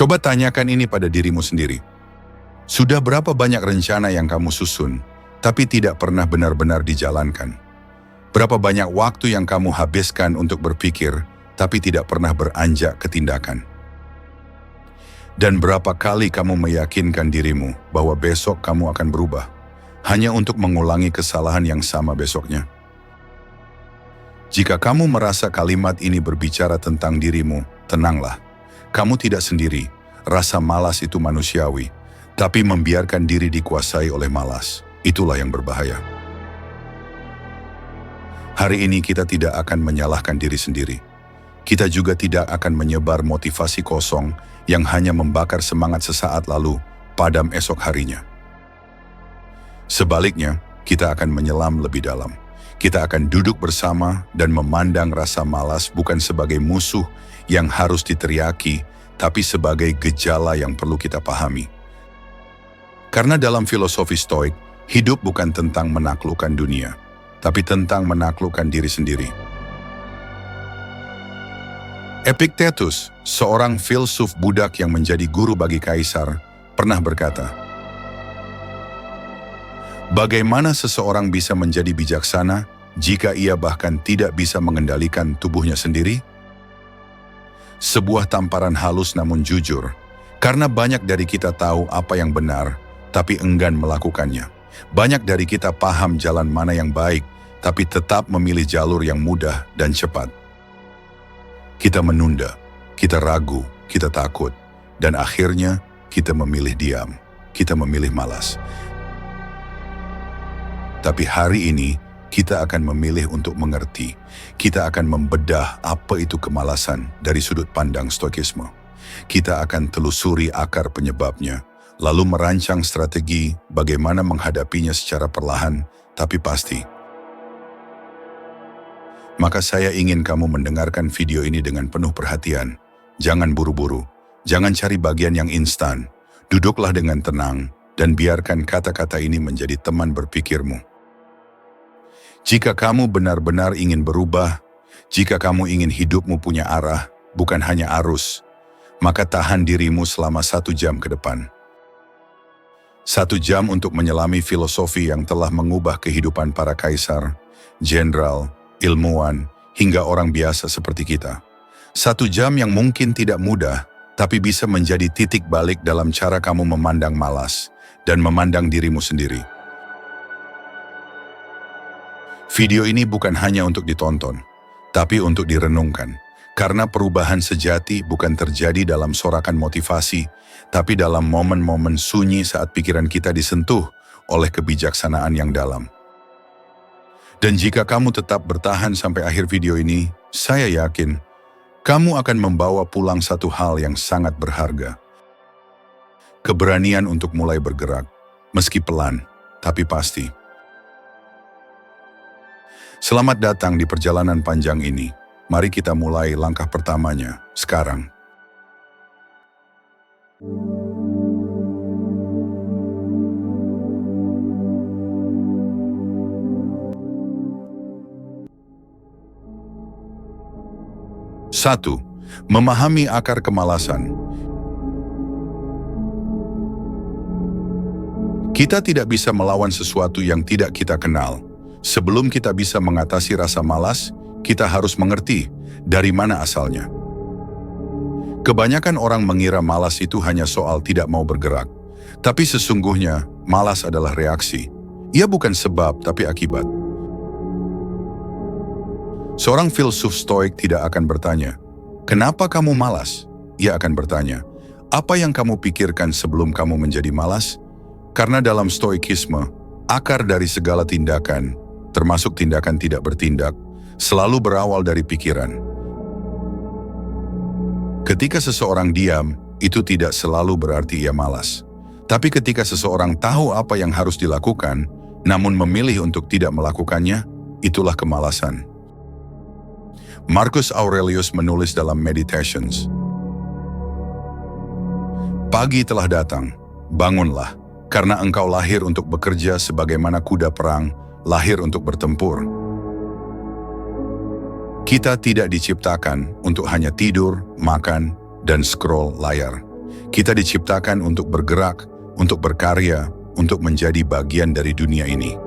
Coba tanyakan ini pada dirimu sendiri. Sudah berapa banyak rencana yang kamu susun, tapi tidak pernah benar-benar dijalankan? Berapa banyak waktu yang kamu habiskan untuk berpikir, tapi tidak pernah beranjak ke tindakan? Dan berapa kali kamu meyakinkan dirimu bahwa besok kamu akan berubah, hanya untuk mengulangi kesalahan yang sama besoknya? Jika kamu merasa kalimat ini berbicara tentang dirimu, tenanglah. Kamu tidak sendiri. Rasa malas itu manusiawi, tapi membiarkan diri dikuasai oleh malas, itulah yang berbahaya. Hari ini kita tidak akan menyalahkan diri sendiri. Kita juga tidak akan menyebar motivasi kosong yang hanya membakar semangat sesaat lalu, padam esok harinya. Sebaliknya, kita akan menyelam lebih dalam. Kita akan duduk bersama dan memandang rasa malas bukan sebagai musuh yang harus diteriaki, tapi sebagai gejala yang perlu kita pahami. Karena dalam filosofi Stoik, hidup bukan tentang menaklukkan dunia, tapi tentang menaklukkan diri sendiri. Epictetus, seorang filsuf budak yang menjadi guru bagi kaisar, pernah berkata, "Bagaimana seseorang bisa menjadi bijaksana jika ia bahkan tidak bisa mengendalikan tubuhnya sendiri?" Sebuah tamparan halus namun jujur, karena banyak dari kita tahu apa yang benar, tapi enggan melakukannya. Banyak dari kita paham jalan mana yang baik, tapi tetap memilih jalur yang mudah dan cepat. Kita menunda, kita ragu, kita takut, dan akhirnya kita memilih diam, kita memilih malas. Tapi hari ini, kita akan memilih untuk mengerti. Kita akan membedah apa itu kemalasan dari sudut pandang Stoikisme. Kita akan telusuri akar penyebabnya, lalu merancang strategi bagaimana menghadapinya secara perlahan, tapi pasti. Maka saya ingin kamu mendengarkan video ini dengan penuh perhatian. Jangan buru-buru, jangan cari bagian yang instan. Duduklah dengan tenang, dan biarkan kata-kata ini menjadi teman berpikirmu. Jika kamu benar-benar ingin berubah, jika kamu ingin hidupmu punya arah, bukan hanya arus, maka tahan dirimu selama 1 jam ke depan. 1 jam untuk menyelami filosofi yang telah mengubah kehidupan para kaisar, jenderal, ilmuwan, hingga orang biasa seperti kita. 1 jam yang mungkin tidak mudah, tapi bisa menjadi titik balik dalam cara kamu memandang malas dan memandang dirimu sendiri. Video ini bukan hanya untuk ditonton, tapi untuk direnungkan. Karena perubahan sejati bukan terjadi dalam sorakan motivasi, tapi dalam momen-momen sunyi saat pikiran kita disentuh oleh kebijaksanaan yang dalam. Dan jika kamu tetap bertahan sampai akhir video ini, saya yakin kamu akan membawa pulang satu hal yang sangat berharga. Keberanian untuk mulai bergerak, meski pelan, tapi pasti. Selamat datang di perjalanan panjang ini. Mari kita mulai langkah pertamanya sekarang. Satu, memahami akar kemalasan. Kita tidak bisa melawan sesuatu yang tidak kita kenal. Sebelum kita bisa mengatasi rasa malas, kita harus mengerti dari mana asalnya. Kebanyakan orang mengira malas itu hanya soal tidak mau bergerak. Tapi sesungguhnya, malas adalah reaksi. Ia bukan sebab, tapi akibat. Seorang filsuf Stoik tidak akan bertanya, "Kenapa kamu malas?" Ia akan bertanya, "Apa yang kamu pikirkan sebelum kamu menjadi malas?" Karena dalam Stoikisme, akar dari segala tindakan, termasuk tindakan tidak bertindak, selalu berawal dari pikiran. Ketika seseorang diam, itu tidak selalu berarti ia malas. Tapi ketika seseorang tahu apa yang harus dilakukan, namun memilih untuk tidak melakukannya, itulah kemalasan. Marcus Aurelius menulis dalam Meditations, "Pagi telah datang, bangunlah, karena engkau lahir untuk bekerja sebagaimana kuda perang, lahir untuk bertempur." Kita tidak diciptakan untuk hanya tidur, makan, dan scroll layar. Kita diciptakan untuk bergerak, untuk berkarya, untuk menjadi bagian dari dunia ini.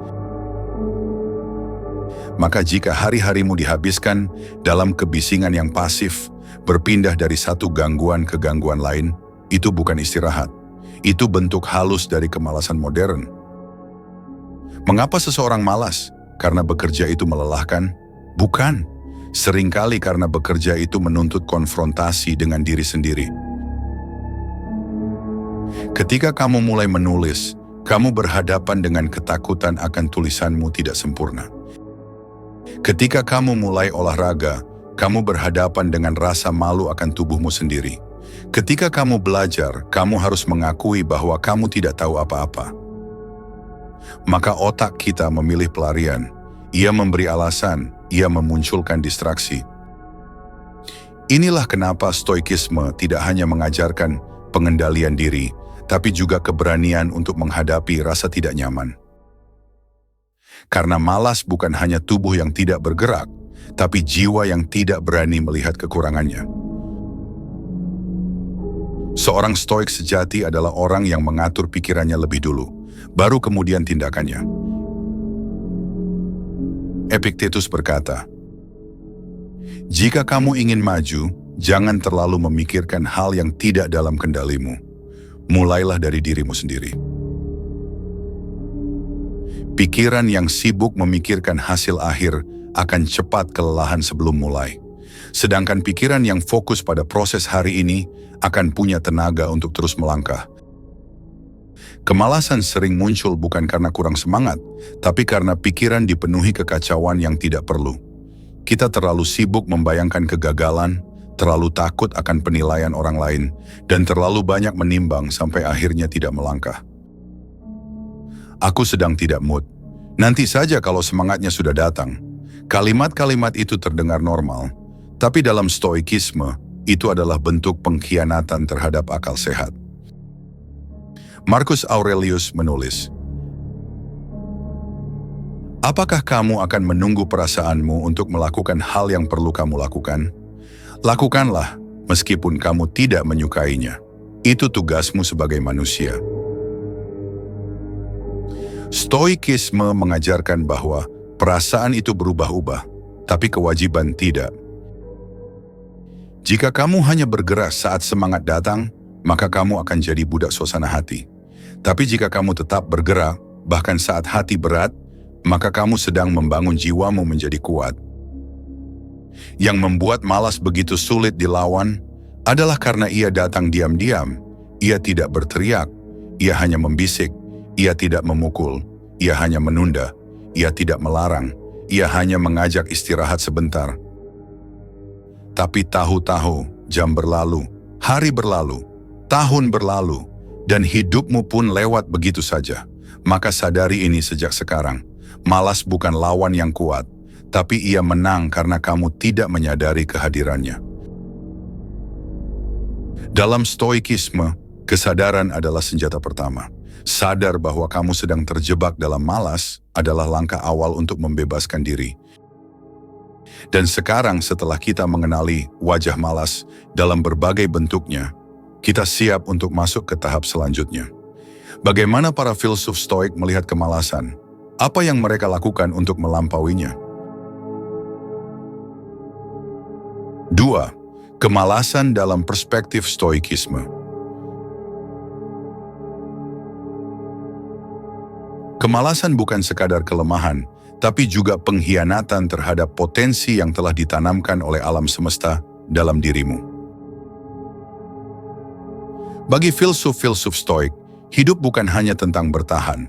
Maka jika hari-harimu dihabiskan dalam kebisingan yang pasif, berpindah dari satu gangguan ke gangguan lain, itu bukan istirahat. Itu bentuk halus dari kemalasan modern. Mengapa seseorang malas? Karena bekerja itu melelahkan? Bukan. Seringkali karena bekerja itu menuntut konfrontasi dengan diri sendiri. Ketika kamu mulai menulis, kamu berhadapan dengan ketakutan akan tulisanmu tidak sempurna. Ketika kamu mulai olahraga, kamu berhadapan dengan rasa malu akan tubuhmu sendiri. Ketika kamu belajar, kamu harus mengakui bahwa kamu tidak tahu apa-apa. Maka otak kita memilih pelarian. Ia memberi alasan, ia memunculkan distraksi. Inilah kenapa stoikisme tidak hanya mengajarkan pengendalian diri, tapi juga keberanian untuk menghadapi rasa tidak nyaman. Karena malas bukan hanya tubuh yang tidak bergerak, tapi jiwa yang tidak berani melihat kekurangannya. Seorang stoik sejati adalah orang yang mengatur pikirannya lebih dulu, baru kemudian tindakannya. Epictetus berkata, "Jika kamu ingin maju, jangan terlalu memikirkan hal yang tidak dalam kendalimu. Mulailah dari dirimu sendiri." Pikiran yang sibuk memikirkan hasil akhir akan cepat kelelahan sebelum mulai. Sedangkan pikiran yang fokus pada proses hari ini akan punya tenaga untuk terus melangkah. Kemalasan sering muncul bukan karena kurang semangat, tapi karena pikiran dipenuhi kekacauan yang tidak perlu. Kita terlalu sibuk membayangkan kegagalan, terlalu takut akan penilaian orang lain, dan terlalu banyak menimbang sampai akhirnya tidak melangkah. "Aku sedang tidak mood. Nanti saja kalau semangatnya sudah datang." Kalimat-kalimat itu terdengar normal, tapi dalam stoikisme, itu adalah bentuk pengkhianatan terhadap akal sehat. Marcus Aurelius menulis, "Apakah kamu akan menunggu perasaanmu untuk melakukan hal yang perlu kamu lakukan? Lakukanlah, meskipun kamu tidak menyukainya. Itu tugasmu sebagai manusia." Stoikisme mengajarkan bahwa perasaan itu berubah-ubah, tapi kewajiban tidak. Jika kamu hanya bergerak saat semangat datang, maka kamu akan jadi budak suasana hati. Tapi jika kamu tetap bergerak, bahkan saat hati berat, maka kamu sedang membangun jiwamu menjadi kuat. Yang membuat malas begitu sulit dilawan adalah karena ia datang diam-diam. Ia tidak berteriak, ia hanya membisik, ia tidak memukul, ia hanya menunda, ia tidak melarang, ia hanya mengajak istirahat sebentar. Tapi tahu-tahu, jam berlalu, hari berlalu, tahun berlalu, dan hidupmu pun lewat begitu saja. Maka sadari ini sejak sekarang. Malas bukan lawan yang kuat, tapi ia menang karena kamu tidak menyadari kehadirannya. Dalam stoikisme, kesadaran adalah senjata pertama. Sadar bahwa kamu sedang terjebak dalam malas adalah langkah awal untuk membebaskan diri. Dan sekarang setelah kita mengenali wajah malas dalam berbagai bentuknya, kita siap untuk masuk ke tahap selanjutnya. Bagaimana para filsuf stoik melihat kemalasan? Apa yang mereka lakukan untuk melampauinya? 2. Kemalasan dalam perspektif stoikisme. Kemalasan bukan sekadar kelemahan, tapi juga pengkhianatan terhadap potensi yang telah ditanamkan oleh alam semesta dalam dirimu. Bagi filsuf-filsuf stoik, hidup bukan hanya tentang bertahan,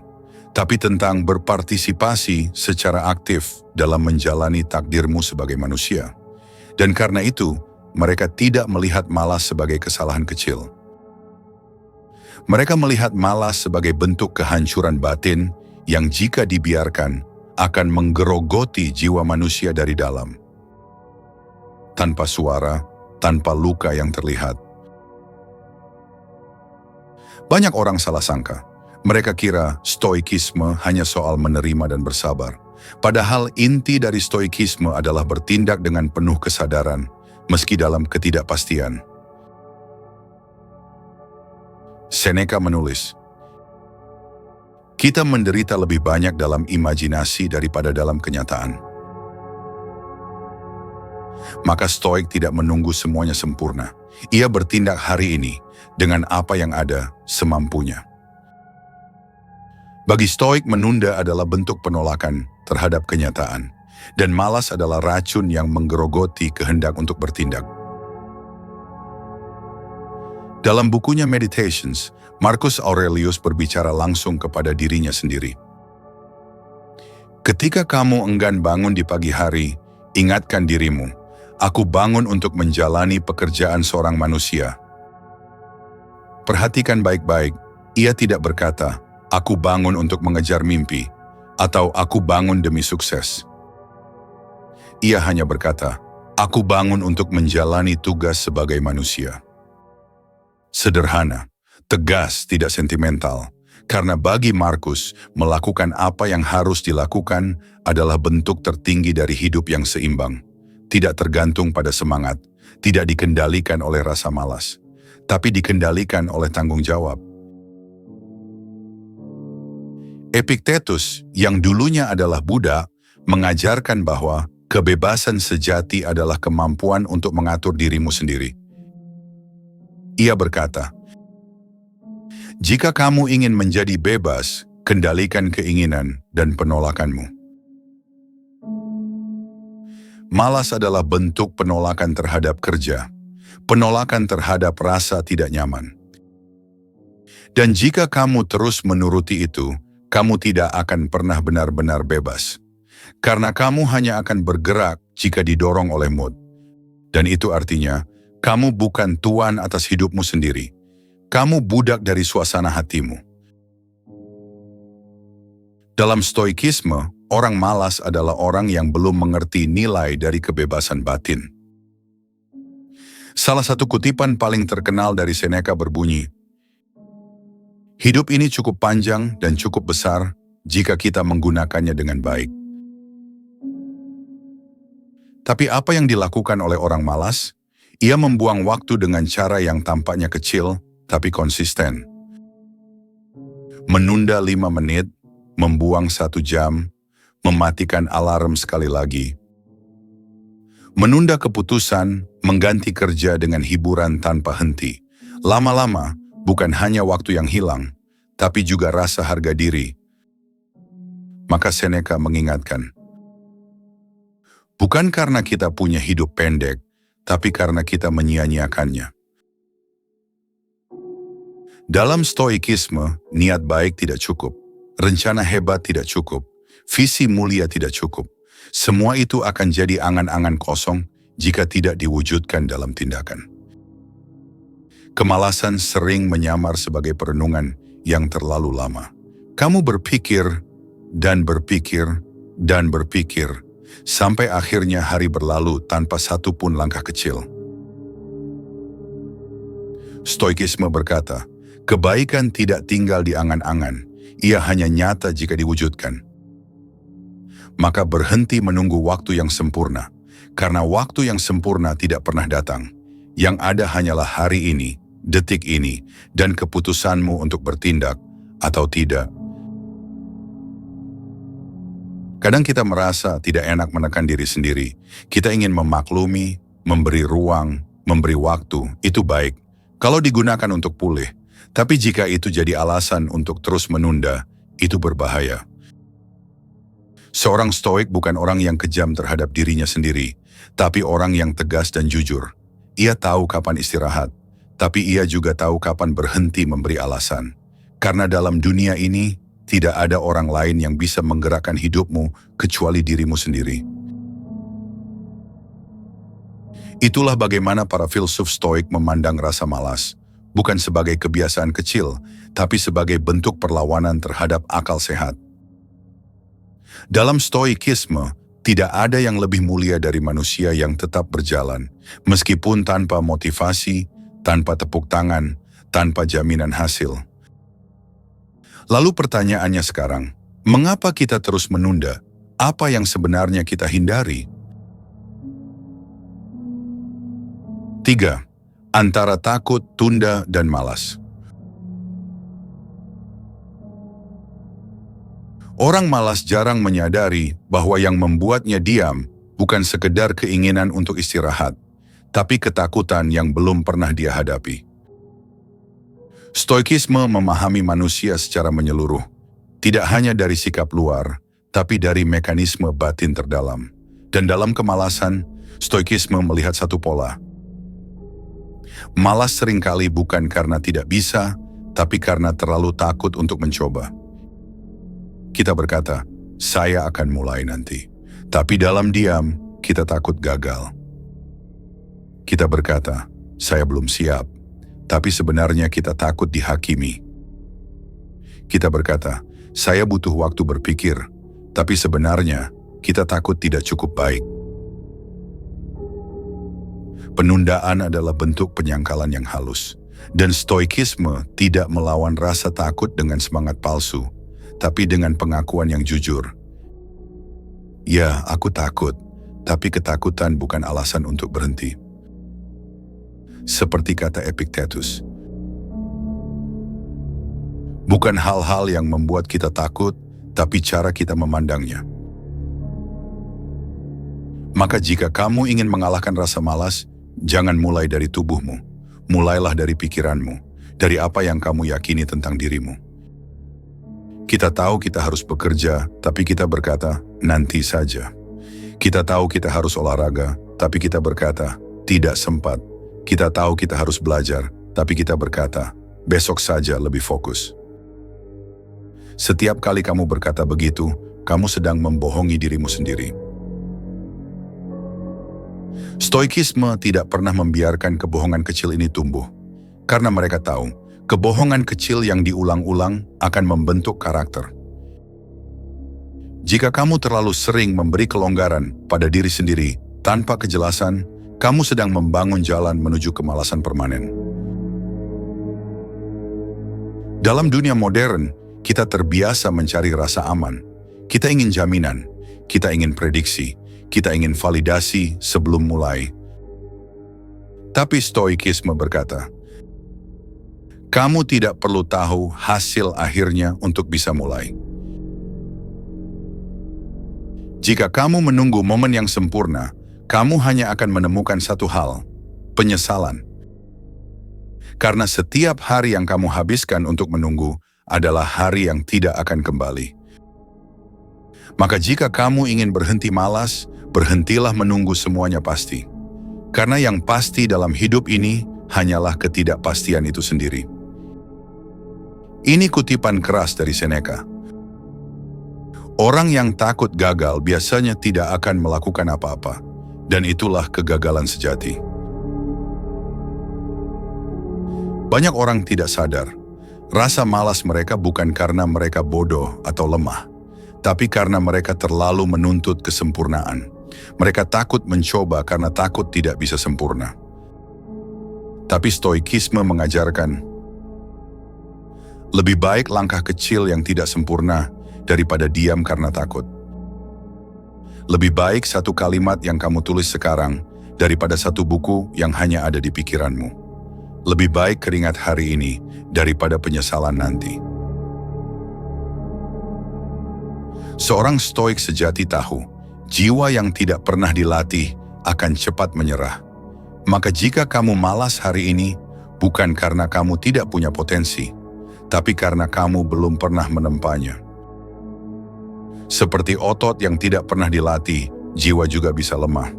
tapi tentang berpartisipasi secara aktif dalam menjalani takdirmu sebagai manusia. Dan karena itu, mereka tidak melihat malas sebagai kesalahan kecil. Mereka melihat malas sebagai bentuk kehancuran batin yang jika dibiarkan akan menggerogoti jiwa manusia dari dalam. Tanpa suara, tanpa luka yang terlihat. Banyak orang salah sangka. Mereka kira stoikisme hanya soal menerima dan bersabar. Padahal inti dari stoikisme adalah bertindak dengan penuh kesadaran, meski dalam ketidakpastian. Seneca menulis, kita menderita lebih banyak dalam imajinasi daripada dalam kenyataan. Maka Stoik tidak menunggu semuanya sempurna. Ia bertindak hari ini dengan apa yang ada semampunya. Bagi Stoik, menunda adalah bentuk penolakan terhadap kenyataan, dan malas adalah racun yang menggerogoti kehendak untuk bertindak. Dalam bukunya Meditations, Marcus Aurelius berbicara langsung kepada dirinya sendiri. Ketika kamu enggan bangun di pagi hari, ingatkan dirimu, aku bangun untuk menjalani pekerjaan seorang manusia. Perhatikan baik-baik, ia tidak berkata, aku bangun untuk mengejar mimpi, atau aku bangun demi sukses. Ia hanya berkata, aku bangun untuk menjalani tugas sebagai manusia. Sederhana, tegas, tidak sentimental, karena bagi Marcus, melakukan apa yang harus dilakukan adalah bentuk tertinggi dari hidup yang seimbang. Tidak tergantung pada semangat, tidak dikendalikan oleh rasa malas, tapi dikendalikan oleh tanggung jawab. Epictetus, yang dulunya adalah Buddha, mengajarkan bahwa kebebasan sejati adalah kemampuan untuk mengatur dirimu sendiri. Ia berkata, jika kamu ingin menjadi bebas, kendalikan keinginan dan penolakanmu. Malas adalah bentuk penolakan terhadap kerja, penolakan terhadap rasa tidak nyaman. Dan jika kamu terus menuruti itu, kamu tidak akan pernah benar-benar bebas. Karena kamu hanya akan bergerak jika didorong oleh mood. Dan itu artinya, kamu bukan tuan atas hidupmu sendiri. Kamu budak dari suasana hatimu. Dalam Stoikisme, orang malas adalah orang yang belum mengerti nilai dari kebebasan batin. Salah satu kutipan paling terkenal dari Seneca berbunyi, hidup ini cukup panjang dan cukup besar jika kita menggunakannya dengan baik. Tapi apa yang dilakukan oleh orang malas? Ia membuang waktu dengan cara yang tampaknya kecil, tapi konsisten. Menunda 5 menit, membuang 1 jam, mematikan alarm sekali lagi. Menunda keputusan, mengganti kerja dengan hiburan tanpa henti. Lama-lama, bukan hanya waktu yang hilang, tapi juga rasa harga diri. Maka Seneca mengingatkan, bukan karena kita punya hidup pendek, tapi karena kita menyia-nyiakannya. Dalam Stoikisme, niat baik tidak cukup, rencana hebat tidak cukup, visi mulia tidak cukup. Semua itu akan jadi angan-angan kosong jika tidak diwujudkan dalam tindakan. Kemalasan sering menyamar sebagai perenungan yang terlalu lama. Kamu berpikir, dan berpikir, dan berpikir, sampai akhirnya hari berlalu tanpa satu pun langkah kecil. Stoikisme berkata, kebaikan tidak tinggal di angan-angan, ia hanya nyata jika diwujudkan. Maka berhenti menunggu waktu yang sempurna, karena waktu yang sempurna tidak pernah datang. Yang ada hanyalah hari ini, detik ini, dan keputusanmu untuk bertindak atau tidak. Kadang kita merasa tidak enak menekan diri sendiri. Kita ingin memaklumi, memberi ruang, memberi waktu, itu baik. Kalau digunakan untuk pulih. Tapi jika itu jadi alasan untuk terus menunda, itu berbahaya. Seorang Stoik bukan orang yang kejam terhadap dirinya sendiri, tapi orang yang tegas dan jujur. Ia tahu kapan istirahat, tapi ia juga tahu kapan berhenti memberi alasan. Karena dalam dunia ini, tidak ada orang lain yang bisa menggerakkan hidupmu kecuali dirimu sendiri. Itulah bagaimana para filsuf Stoik memandang rasa malas, bukan sebagai kebiasaan kecil, tapi sebagai bentuk perlawanan terhadap akal sehat. Dalam Stoikisme, tidak ada yang lebih mulia dari manusia yang tetap berjalan, meskipun tanpa motivasi, tanpa tepuk tangan, tanpa jaminan hasil. Lalu pertanyaannya sekarang, mengapa kita terus menunda? Apa yang sebenarnya kita hindari? 3. Antara takut, tunda, dan malas. Orang malas jarang menyadari bahwa yang membuatnya diam bukan sekedar keinginan untuk istirahat, tapi ketakutan yang belum pernah dia hadapi. Stoikisme memahami manusia secara menyeluruh, tidak hanya dari sikap luar, tapi dari mekanisme batin terdalam. Dan dalam kemalasan, Stoikisme melihat satu pola. Malas seringkali bukan karena tidak bisa, tapi karena terlalu takut untuk mencoba. Kita berkata, saya akan mulai nanti. Tapi dalam diam, kita takut gagal. Kita berkata, saya belum siap. Tapi sebenarnya kita takut dihakimi. Kita berkata, saya butuh waktu berpikir. Tapi sebenarnya, kita takut tidak cukup baik. Penundaan adalah bentuk penyangkalan yang halus. Dan Stoikisme tidak melawan rasa takut dengan semangat palsu, tapi dengan pengakuan yang jujur. Ya, aku takut, tapi ketakutan bukan alasan untuk berhenti. Seperti kata Epictetus, bukan hal-hal yang membuat kita takut, tapi cara kita memandangnya. Maka jika kamu ingin mengalahkan rasa malas, jangan mulai dari tubuhmu. Mulailah dari pikiranmu, dari apa yang kamu yakini tentang dirimu. Kita tahu kita harus bekerja, tapi kita berkata, nanti saja. Kita tahu kita harus olahraga, tapi kita berkata, tidak sempat. Kita tahu kita harus belajar, tapi kita berkata, besok saja lebih fokus. Setiap kali kamu berkata begitu, kamu sedang membohongi dirimu sendiri. Stoikisme tidak pernah membiarkan kebohongan kecil ini tumbuh, karena mereka tahu kebohongan kecil yang diulang-ulang akan membentuk karakter. Jika kamu terlalu sering memberi kelonggaran pada diri sendiri tanpa kejelasan, kamu sedang membangun jalan menuju kemalasan permanen. Dalam dunia modern, kita terbiasa mencari rasa aman. Kita ingin jaminan, kita ingin prediksi, kita ingin validasi sebelum mulai. Tapi Stoikisme berkata, kamu tidak perlu tahu hasil akhirnya untuk bisa mulai. Jika kamu menunggu momen yang sempurna, kamu hanya akan menemukan satu hal, penyesalan. Karena setiap hari yang kamu habiskan untuk menunggu adalah hari yang tidak akan kembali. Maka jika kamu ingin berhenti malas, berhentilah menunggu semuanya pasti. Karena yang pasti dalam hidup ini hanyalah ketidakpastian itu sendiri. Ini kutipan keras dari Seneca. Orang yang takut gagal biasanya tidak akan melakukan apa-apa, dan itulah kegagalan sejati. Banyak orang tidak sadar, rasa malas mereka bukan karena mereka bodoh atau lemah, tapi karena mereka terlalu menuntut kesempurnaan. Mereka takut mencoba karena takut tidak bisa sempurna. Tapi Stoikisme mengajarkan, lebih baik langkah kecil yang tidak sempurna daripada diam karena takut. Lebih baik satu kalimat yang kamu tulis sekarang daripada satu buku yang hanya ada di pikiranmu. Lebih baik keringat hari ini daripada penyesalan nanti. Seorang Stoik sejati tahu, jiwa yang tidak pernah dilatih akan cepat menyerah. Maka jika kamu malas hari ini, bukan karena kamu tidak punya potensi, tapi karena kamu belum pernah menempanya. Seperti otot yang tidak pernah dilatih, jiwa juga bisa lemah.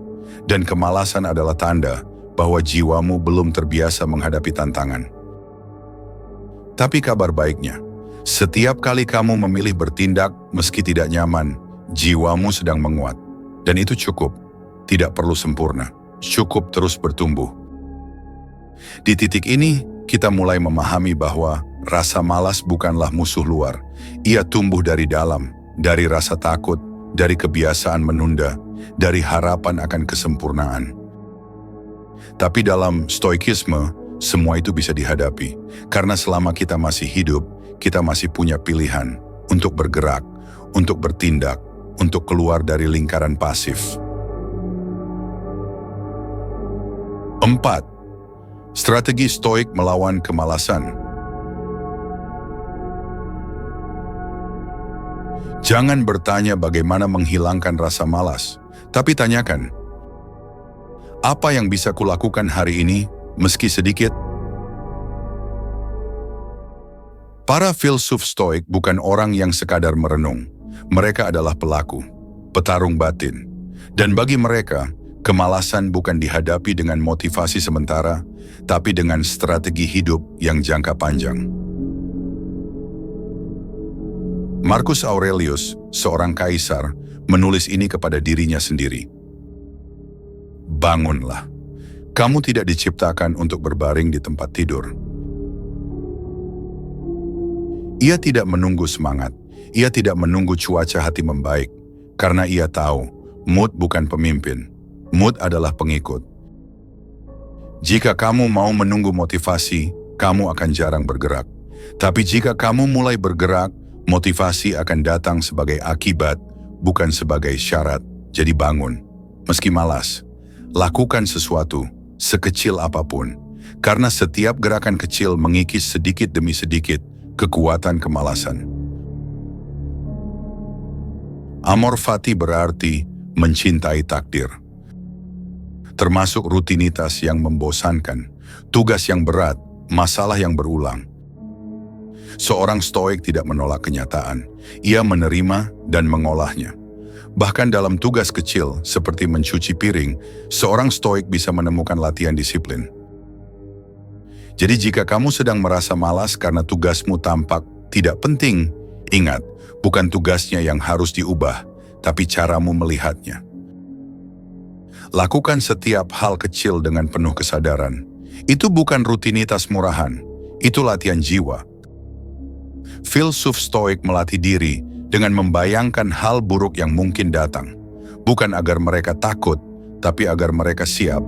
Dan kemalasan adalah tanda bahwa jiwamu belum terbiasa menghadapi tantangan. Tapi kabar baiknya, setiap kali kamu memilih bertindak meski tidak nyaman, jiwamu sedang menguat. Dan itu cukup, tidak perlu sempurna, cukup terus bertumbuh. Di titik ini, kita mulai memahami bahwa rasa malas bukanlah musuh luar. Ia tumbuh dari dalam, dari rasa takut, dari kebiasaan menunda, dari harapan akan kesempurnaan. Tapi dalam Stoikisme, semua itu bisa dihadapi. Karena selama kita masih hidup, kita masih punya pilihan untuk bergerak, untuk bertindak, untuk keluar dari lingkaran pasif. 4. Strategi Stoik melawan kemalasan. Jangan bertanya bagaimana menghilangkan rasa malas, tapi tanyakan, apa yang bisa kulakukan hari ini, meski sedikit? Para filsuf Stoik bukan orang yang sekadar merenung. Mereka adalah pelaku, petarung batin. Dan bagi mereka, kemalasan bukan dihadapi dengan motivasi sementara, tapi dengan strategi hidup yang jangka panjang. Marcus Aurelius, seorang kaisar, menulis ini kepada dirinya sendiri. Bangunlah. Kamu tidak diciptakan untuk berbaring di tempat tidur. Ia tidak menunggu semangat. Ia tidak menunggu cuaca hati membaik. Karena ia tahu, mood bukan pemimpin. Mood adalah pengikut. Jika kamu mau menunggu motivasi, kamu akan jarang bergerak. Tapi jika kamu mulai bergerak, motivasi akan datang sebagai akibat, bukan sebagai syarat. Jadi bangun. Meski malas, lakukan sesuatu, sekecil apapun. Karena setiap gerakan kecil mengikis sedikit demi sedikit kekuatan kemalasan. Amor fati berarti mencintai takdir. Termasuk rutinitas yang membosankan, tugas yang berat, masalah yang berulang. Seorang Stoik tidak menolak kenyataan. Ia menerima dan mengolahnya. Bahkan dalam tugas kecil seperti mencuci piring, seorang Stoik bisa menemukan latihan disiplin. Jadi jika kamu sedang merasa malas karena tugasmu tampak tidak penting, ingat, bukan tugasnya yang harus diubah, tapi caramu melihatnya. Lakukan setiap hal kecil dengan penuh kesadaran. Itu bukan rutinitas murahan, itu latihan jiwa. Filsuf Stoik melatih diri dengan membayangkan hal buruk yang mungkin datang, bukan agar mereka takut, tapi agar mereka siap.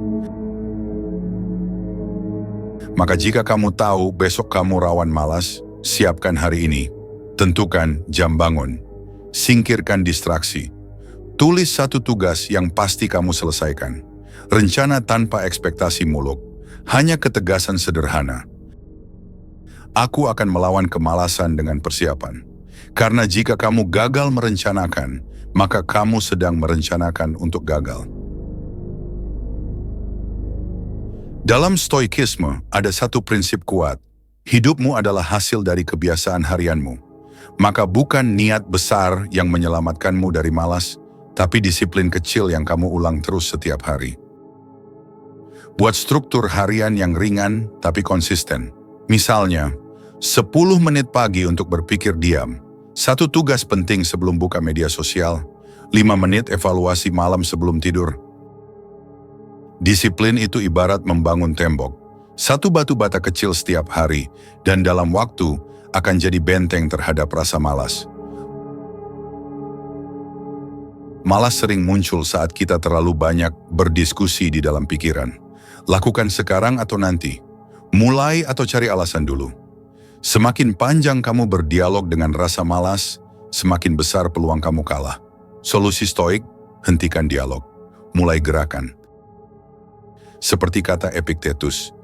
Maka jika kamu tahu besok kamu rawan malas, siapkan hari ini. Tentukan jam bangun. Singkirkan distraksi. Tulis satu tugas yang pasti kamu selesaikan. Rencana tanpa ekspektasi muluk. Hanya ketegasan sederhana. Aku akan melawan kemalasan dengan persiapan. Karena jika kamu gagal merencanakan, maka kamu sedang merencanakan untuk gagal. Dalam Stoikisme ada satu prinsip kuat. Hidupmu adalah hasil dari kebiasaan harianmu. Maka bukan niat besar yang menyelamatkanmu dari malas, tapi disiplin kecil yang kamu ulang terus setiap hari. Buat struktur harian yang ringan tapi konsisten. Misalnya, 10 menit pagi untuk berpikir diam, 1 tugas penting sebelum buka media sosial, 5 menit evaluasi malam sebelum tidur. Disiplin itu ibarat membangun tembok. 1 batu bata kecil setiap hari, dan dalam waktu akan jadi benteng terhadap rasa malas. Malas sering muncul saat kita terlalu banyak berdiskusi di dalam pikiran. Lakukan sekarang atau nanti. Mulai atau cari alasan dulu. Semakin panjang kamu berdialog dengan rasa malas, semakin besar peluang kamu kalah. Solusi Stoik, hentikan dialog. Mulai gerakan. Seperti kata Epictetus,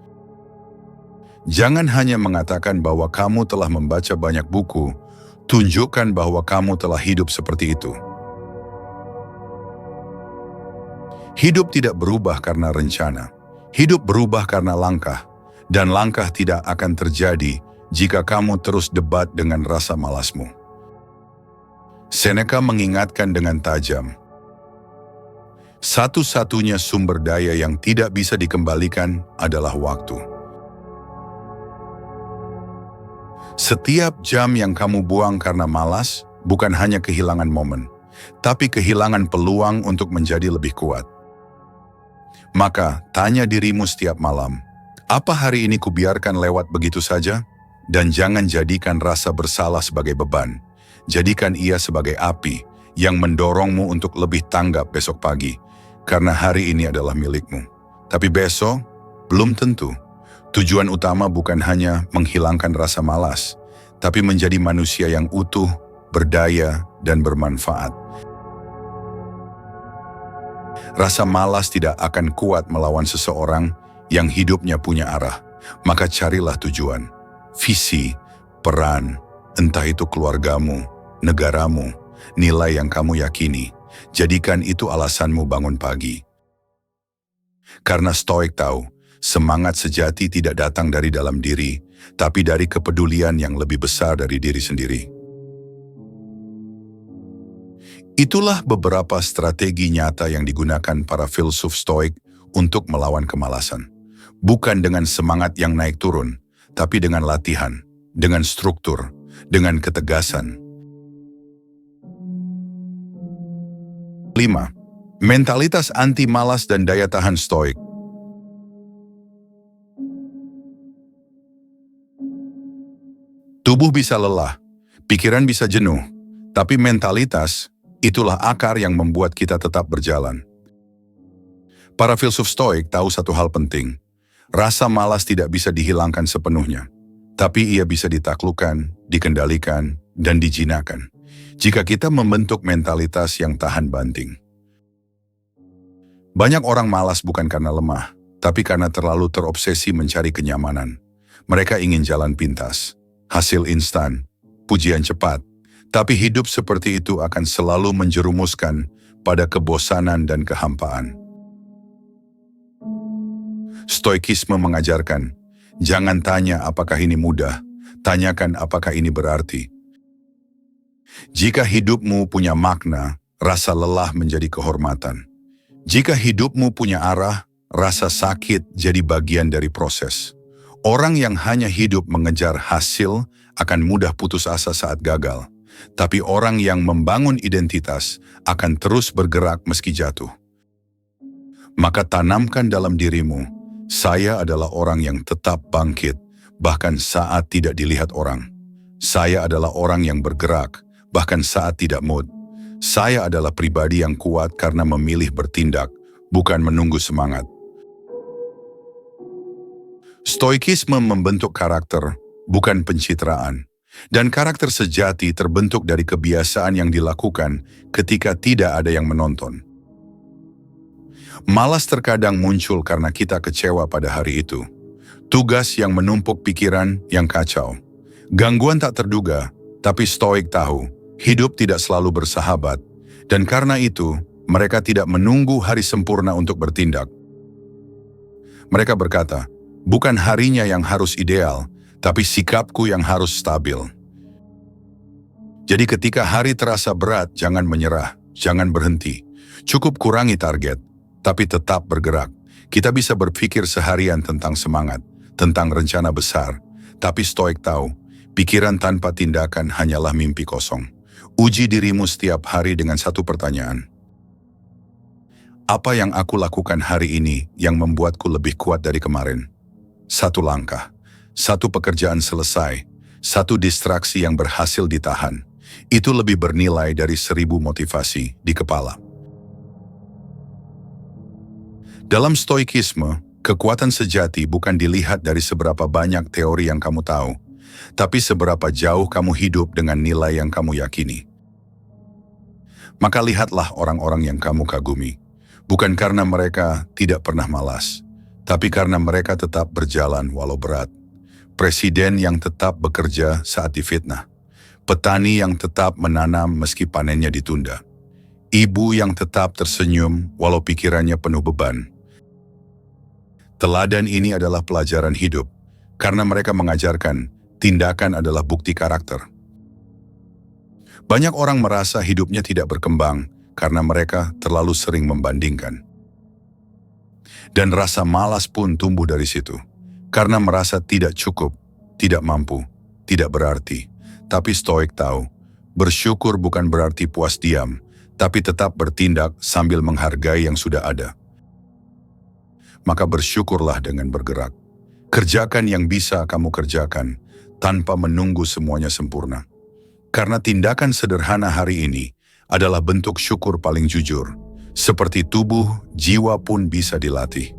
jangan hanya mengatakan bahwa kamu telah membaca banyak buku, tunjukkan bahwa kamu telah hidup seperti itu. Hidup tidak berubah karena rencana. Hidup berubah karena langkah. Dan langkah tidak akan terjadi jika kamu terus debat dengan rasa malasmu. Seneca mengingatkan dengan tajam, satu-satunya sumber daya yang tidak bisa dikembalikan adalah waktu. Setiap jam yang kamu buang karena malas bukan hanya kehilangan momen, tapi kehilangan peluang untuk menjadi lebih kuat. Maka, tanya dirimu setiap malam, apa hari ini kubiarkan lewat begitu saja? Dan jangan jadikan rasa bersalah sebagai beban. Jadikan ia sebagai api yang mendorongmu untuk lebih tanggap besok pagi. Karena hari ini adalah milikmu. Tapi besok, belum tentu. Tujuan utama bukan hanya menghilangkan rasa malas, tapi menjadi manusia yang utuh, berdaya, dan bermanfaat. Rasa malas tidak akan kuat melawan seseorang yang hidupnya punya arah. Maka carilah tujuan, visi, peran, entah itu keluargamu, negaramu, nilai yang kamu yakini. Jadikan itu alasanmu bangun pagi. Karena Stoik tahu, semangat sejati tidak datang dari dalam diri, tapi dari kepedulian yang lebih besar dari diri sendiri. Itulah beberapa strategi nyata yang digunakan para filsuf Stoik untuk melawan kemalasan. Bukan dengan semangat yang naik turun, tapi dengan latihan, dengan struktur, dengan ketegasan. 5. Mentalitas anti malas dan daya tahan Stoik. Tubuh bisa lelah, pikiran bisa jenuh, tapi mentalitas, itulah akar yang membuat kita tetap berjalan. Para filsuf Stoik tahu satu hal penting. Rasa malas tidak bisa dihilangkan sepenuhnya, tapi ia bisa ditaklukkan, dikendalikan, dan dijinakan. Jika kita membentuk mentalitas yang tahan banting. Banyak orang malas bukan karena lemah, tapi karena terlalu terobsesi mencari kenyamanan. Mereka ingin jalan pintas, hasil instan, pujian cepat, tapi hidup seperti itu akan selalu menjerumuskan pada kebosanan dan kehampaan. Stoikisme mengajarkan, jangan tanya apakah ini mudah, tanyakan apakah ini berarti. Jika hidupmu punya makna, rasa lelah menjadi kehormatan. Jika hidupmu punya arah, rasa sakit jadi bagian dari proses. Orang yang hanya hidup mengejar hasil akan mudah putus asa saat gagal. Tapi orang yang membangun identitas akan terus bergerak meski jatuh. Maka tanamkan dalam dirimu, saya adalah orang yang tetap bangkit, bahkan saat tidak dilihat orang. Saya adalah orang yang bergerak, bahkan saat tidak mood. Saya adalah pribadi yang kuat karena memilih bertindak, bukan menunggu semangat. Stoikisme membentuk karakter, bukan pencitraan. Dan karakter sejati terbentuk dari kebiasaan yang dilakukan ketika tidak ada yang menonton. Malas terkadang muncul karena kita kecewa pada hari itu. Tugas yang menumpuk pikiran yang kacau. Gangguan tak terduga, tapi Stoik tahu, hidup tidak selalu bersahabat. Dan karena itu, mereka tidak menunggu hari sempurna untuk bertindak. Mereka berkata, bukan harinya yang harus ideal, tapi sikapku yang harus stabil. Jadi ketika hari terasa berat, jangan menyerah, jangan berhenti. Cukup kurangi target, tapi tetap bergerak. Kita bisa berpikir seharian tentang semangat, tentang rencana besar. Tapi Stoik tahu, pikiran tanpa tindakan hanyalah mimpi kosong. Uji dirimu setiap hari dengan satu pertanyaan. Apa yang aku lakukan hari ini yang membuatku lebih kuat dari kemarin? Satu langkah, satu pekerjaan selesai, satu distraksi yang berhasil ditahan. Itu lebih bernilai dari 1000 motivasi di kepala. Dalam Stoikisme, kekuatan sejati bukan dilihat dari seberapa banyak teori yang kamu tahu, tapi seberapa jauh kamu hidup dengan nilai yang kamu yakini. Maka lihatlah orang-orang yang kamu kagumi, bukan karena mereka tidak pernah malas, tapi karena mereka tetap berjalan walau berat. Presiden yang tetap bekerja saat difitnah. Petani yang tetap menanam meski panennya ditunda. Ibu yang tetap tersenyum walau pikirannya penuh beban. Teladan ini adalah pelajaran hidup, karena mereka mengajarkan tindakan adalah bukti karakter. Banyak orang merasa hidupnya tidak berkembang karena mereka terlalu sering membandingkan. Dan rasa malas pun tumbuh dari situ, karena merasa tidak cukup, tidak mampu, tidak berarti. Tapi Stoik tahu, bersyukur bukan berarti puas diam, tapi tetap bertindak sambil menghargai yang sudah ada. Maka bersyukurlah dengan bergerak. Kerjakan yang bisa kamu kerjakan, tanpa menunggu semuanya sempurna. Karena tindakan sederhana hari ini adalah bentuk syukur paling jujur. Seperti tubuh, jiwa pun bisa dilatih.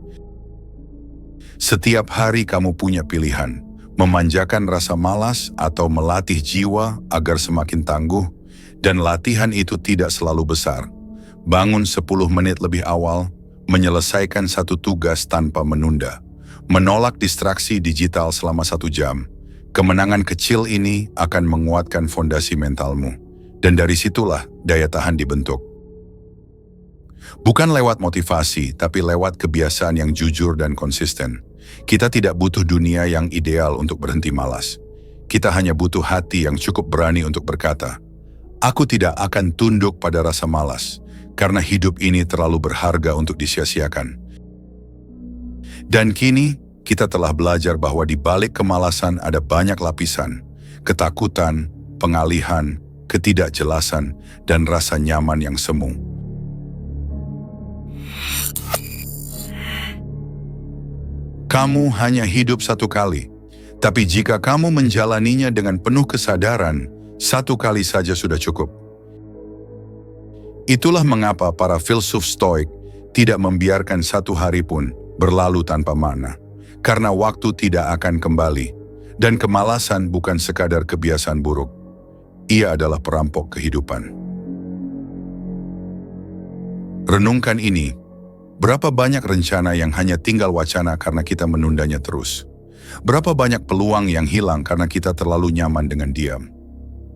Setiap hari kamu punya pilihan. Memanjakan rasa malas atau melatih jiwa agar semakin tangguh, dan latihan itu tidak selalu besar. Bangun 10 menit lebih awal, menyelesaikan satu tugas tanpa menunda, menolak distraksi digital selama 1 jam. Kemenangan kecil ini akan menguatkan fondasi mentalmu, dan dari situlah daya tahan dibentuk. Bukan lewat motivasi, tapi lewat kebiasaan yang jujur dan konsisten. Kita tidak butuh dunia yang ideal untuk berhenti malas. Kita hanya butuh hati yang cukup berani untuk berkata, "Aku tidak akan tunduk pada rasa malas, karena hidup ini terlalu berharga untuk disia-siakan." Dan kini, kita telah belajar bahwa di balik kemalasan ada banyak lapisan, ketakutan, pengalihan, ketidakjelasan, dan rasa nyaman yang semu. Kamu hanya hidup satu kali, tapi jika kamu menjalaninya dengan penuh kesadaran, satu kali saja sudah cukup. Itulah mengapa para filsuf Stoik tidak membiarkan satu hari pun berlalu tanpa makna, karena waktu tidak akan kembali, dan kemalasan bukan sekadar kebiasaan buruk. Ia adalah perampok kehidupan. Renungkan ini. Berapa banyak rencana yang hanya tinggal wacana karena kita menundanya terus? Berapa banyak peluang yang hilang karena kita terlalu nyaman dengan diam?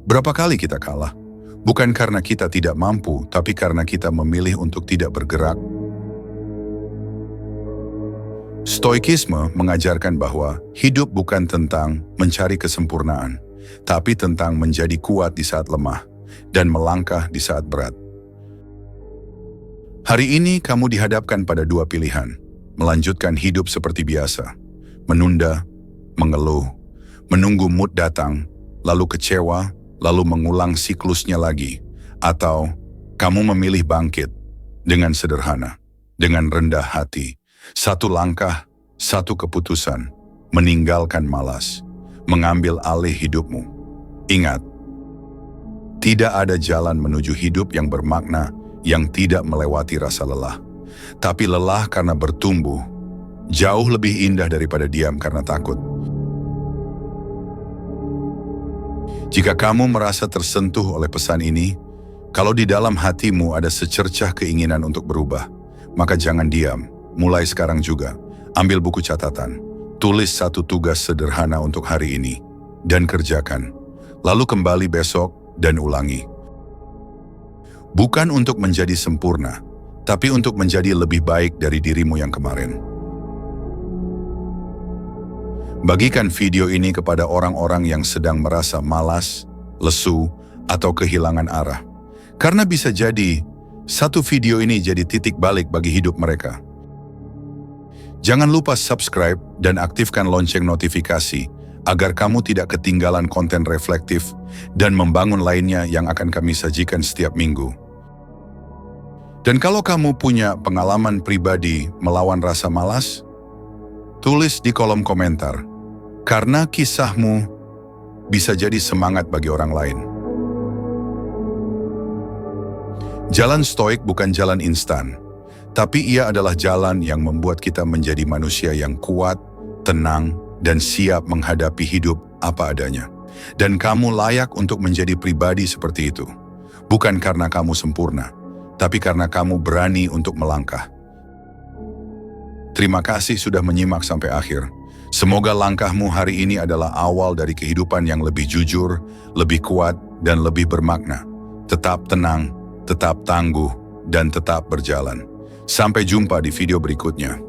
Berapa kali kita kalah? Bukan karena kita tidak mampu, tapi karena kita memilih untuk tidak bergerak. Stoikisme mengajarkan bahwa hidup bukan tentang mencari kesempurnaan, tapi tentang menjadi kuat di saat lemah dan melangkah di saat berat. Hari ini kamu dihadapkan pada dua pilihan, melanjutkan hidup seperti biasa, menunda, mengeluh, menunggu mood datang, lalu kecewa, lalu mengulang siklusnya lagi, atau kamu memilih bangkit dengan sederhana, dengan rendah hati, satu langkah, satu keputusan, meninggalkan malas, mengambil alih hidupmu. Ingat, tidak ada jalan menuju hidup yang bermakna yang tidak melewati rasa lelah. Tapi lelah karena bertumbuh, jauh lebih indah daripada diam karena takut. Jika kamu merasa tersentuh oleh pesan ini, kalau di dalam hatimu ada secercah keinginan untuk berubah, maka jangan diam, mulai sekarang juga. Ambil buku catatan, tulis satu tugas sederhana untuk hari ini, dan kerjakan. Lalu kembali besok dan ulangi. Bukan untuk menjadi sempurna, tapi untuk menjadi lebih baik dari dirimu yang kemarin. Bagikan video ini kepada orang-orang yang sedang merasa malas, lesu, atau kehilangan arah. Karena bisa jadi, satu video ini jadi titik balik bagi hidup mereka. Jangan lupa subscribe dan aktifkan lonceng notifikasi agar kamu tidak ketinggalan konten reflektif dan membangun lainnya yang akan kami sajikan setiap minggu. Dan kalau kamu punya pengalaman pribadi melawan rasa malas, tulis di kolom komentar, karena kisahmu bisa jadi semangat bagi orang lain. Jalan Stoik bukan jalan instan, tapi ia adalah jalan yang membuat kita menjadi manusia yang kuat, tenang, dan siap menghadapi hidup apa adanya. Dan kamu layak untuk menjadi pribadi seperti itu. Bukan karena kamu sempurna, tapi karena kamu berani untuk melangkah. Terima kasih sudah menyimak sampai akhir. Semoga langkahmu hari ini adalah awal dari kehidupan yang lebih jujur, lebih kuat, dan lebih bermakna. Tetap tenang, tetap tangguh, dan tetap berjalan. Sampai jumpa di video berikutnya.